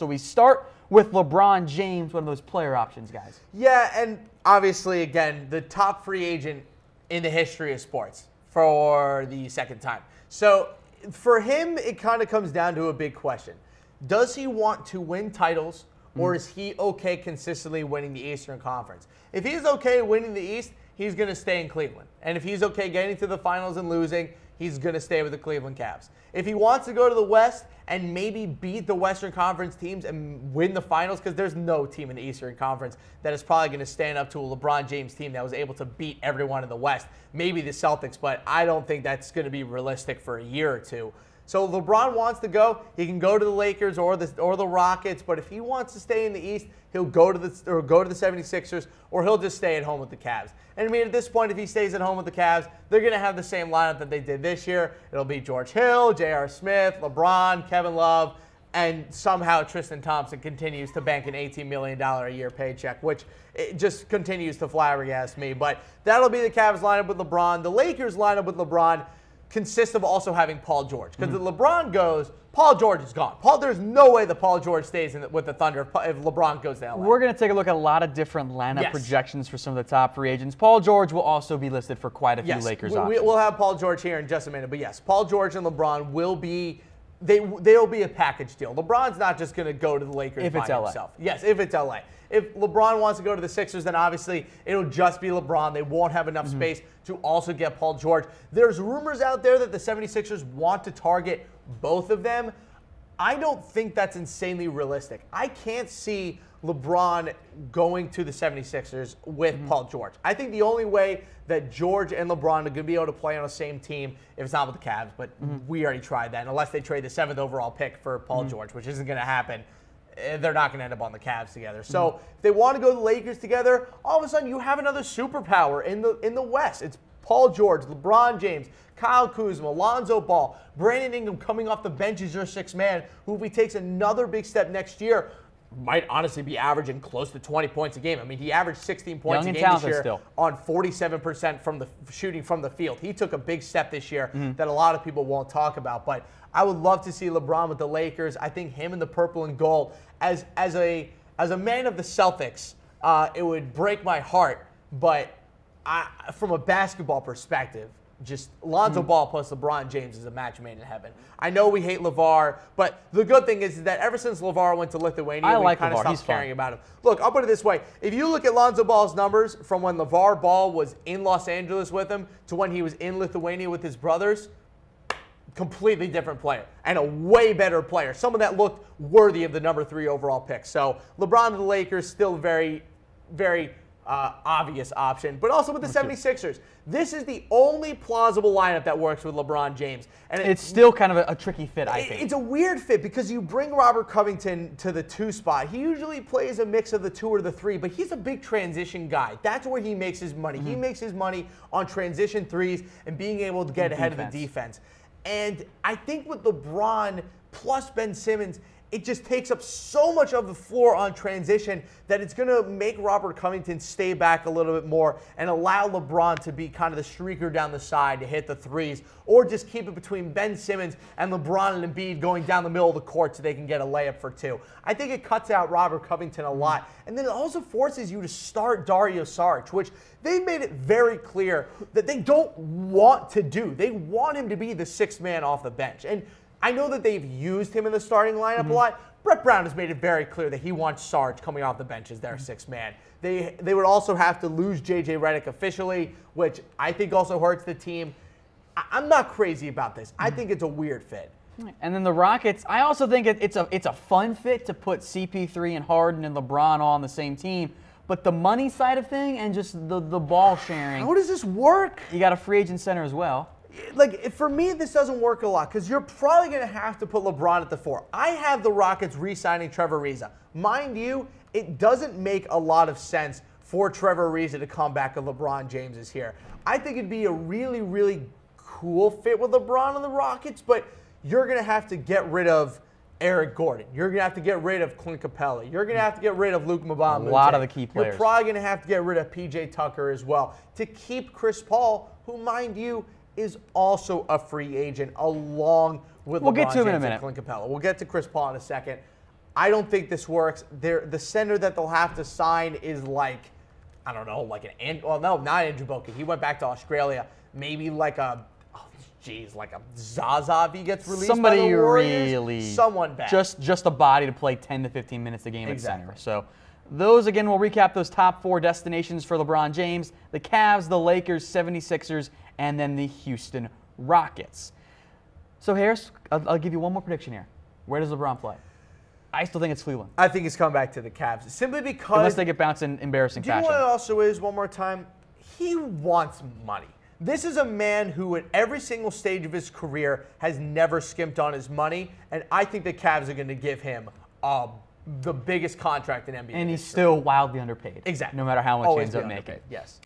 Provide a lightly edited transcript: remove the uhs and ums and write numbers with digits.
So we start with LeBron James, one of those player options, guys. Yeah, and obviously, again, the top free agent in the history of sports for the second time. So for him, it kind of comes down to a big question. Does he want to win titles, or is he okay consistently winning the Eastern Conference? If he's okay winning the East, he's going to stay in Cleveland. And if he's okay getting to the finals and losing, he's going to stay with the Cleveland Cavs. If he wants to go to the West and maybe beat the Western Conference teams and win the finals, because there's no team in the Eastern Conference that is probably going to stand up to a LeBron James team that was able to beat everyone in the West. Maybe the Celtics, but I don't think that's going to be realistic for a year or two. So LeBron wants to go. He can go to the Lakers or the Rockets, but if he wants to stay in the East, he'll go to the 76ers, or he'll just stay at home with the Cavs. And I mean, at this point, if he stays at home with the Cavs, they're going to have the same lineup that they did this year. It'll be George Hill, J.R. Smith, LeBron, Kevin Love, and somehow Tristan Thompson continues to bank an $18 million a year paycheck, which it just continues to flabbergast me. But that'll be the Cavs lineup with LeBron. The Lakers lineup with LeBron consists of also having Paul George. Because if LeBron goes, Paul George is gone. There's no way that Paul George stays with the Thunder if LeBron goes to LA. We're going to take a look at a lot of different lineup projections for some of the top free agents. Paul George will also be listed for quite a few Lakers options. We'll have Paul George here in just a minute. But yes, Paul George and LeBron will be they'll be a package deal. LeBron's not just going to go to the Lakers if by it's LA. himself. Yes, if it's LA. If LeBron wants to go to the Sixers, then obviously it'll just be LeBron. They won't have enough space to also get Paul George. There's rumors out there that the 76ers want to target both of them. I don't think that's insanely realistic. I can't see LeBron going to the 76ers with Paul George. I think the only way that George and LeBron are going to be able to play on the same team, if it's not with the Cavs, but we already tried that, unless they trade the 7th overall pick for Paul George, which isn't going to happen. They're not going to end up on the Cavs together. So if they want to go to the Lakers together, all of a sudden you have another superpower in the West. It's Paul George, LeBron James, Kyle Kuzma, Lonzo Ball, Brandon Ingram coming off the bench as your sixth man, who if he takes another big step next year, might honestly be averaging close to 20 points a game. I mean, he averaged 16 points a game this year on 47% from the shooting from the field. He took a big step this year that a lot of people won't talk about. But I would love to see LeBron with the Lakers. I think him in the purple and gold as a man of the Celtics, it would break my heart. But from a basketball perspective, just Lonzo Ball plus LeBron James is a match made in heaven. I know we hate LeVar, but the good thing is that ever since LeVar went to Lithuania, we kind of stopped caring about him. Look, I'll put it this way. If you look at Lonzo Ball's numbers from when LeVar Ball was in Los Angeles with him to when he was in Lithuania with his brothers, completely different player and a way better player. Someone that looked worthy of the number 3 overall pick. So LeBron to the Lakers, still very, very obvious option, but also with the 76ers. This is the only plausible lineup that works with LeBron James. And it's still kind of a tricky fit, I think. It's a weird fit because you bring Robert Covington to the 2 spot. He usually plays a mix of the 2 or the 3, but he's a big transition guy. That's where he makes his money. He makes his money on transition threes and being able to get ahead of the defense. And I think with LeBron plus Ben Simmons, it just takes up so much of the floor on transition that it's going to make Robert Covington stay back a little bit more and allow LeBron to be kind of the streaker down the side to hit the threes, or just keep it between Ben Simmons and LeBron and Embiid going down the middle of the court so they can get a layup for 2. I think it cuts out Robert Covington a lot. And then it also forces you to start Dario Saric, which they've made it very clear that they don't want to do. They want him to be the 6th man off the bench. And I know that they've used him in the starting lineup a lot. Brett Brown has made it very clear that he wants Sarge coming off the bench as their 6th man. They would also have to lose J.J. Redick officially, which I think also hurts the team. I'm not crazy about this. I think it's a weird fit. And then the Rockets, I also think it's a fun fit to put CP3 and Harden and LeBron all on the same team. But the money side of thing and just the ball sharing. How does this work? You got a free agent center as well. Like, for me, this doesn't work a lot because you're probably going to have to put LeBron at the 4. I have the Rockets re-signing Trevor Ariza. Mind you, it doesn't make a lot of sense for Trevor Ariza to come back if LeBron James is here. I think it'd be a really, really cool fit with LeBron and the Rockets, but you're going to have to get rid of Eric Gordon. You're going to have to get rid of Clint Capella. You're going to have to get rid of Luke Mbah. A lot of the key players. You're probably going to have to get rid of P.J. Tucker as well to keep Chris Paul, who, mind you, is also a free agent along with LeBron James and Clint Capella. We'll get to Chris Paul in a second. I don't think this works. The center that they'll have to sign is like, I don't know, like not Andrew Bogut. He went back to Australia. Maybe like a, like a Zaza if he gets released by the Warriors. Really, someone bad. Just a body to play 10 to 15 minutes a game Exactly. at center. So those, again, we'll recap those top 4 destinations for LeBron James: the Cavs, the Lakers, 76ers, and then the Houston Rockets. So Harris, I'll give you one more prediction here. Where does LeBron play? I still think it's Cleveland. I think he's coming back to the Cavs simply because. Unless they get bounced in embarrassing fashion. Do you know what it also is, one more time? He wants money. This is a man who at every single stage of his career has never skimped on his money, and I think the Cavs are going to give him the biggest contract in NBA And he's history. still wildly underpaid. Exactly. No matter how much Always he ends up be making. underpaid, yes.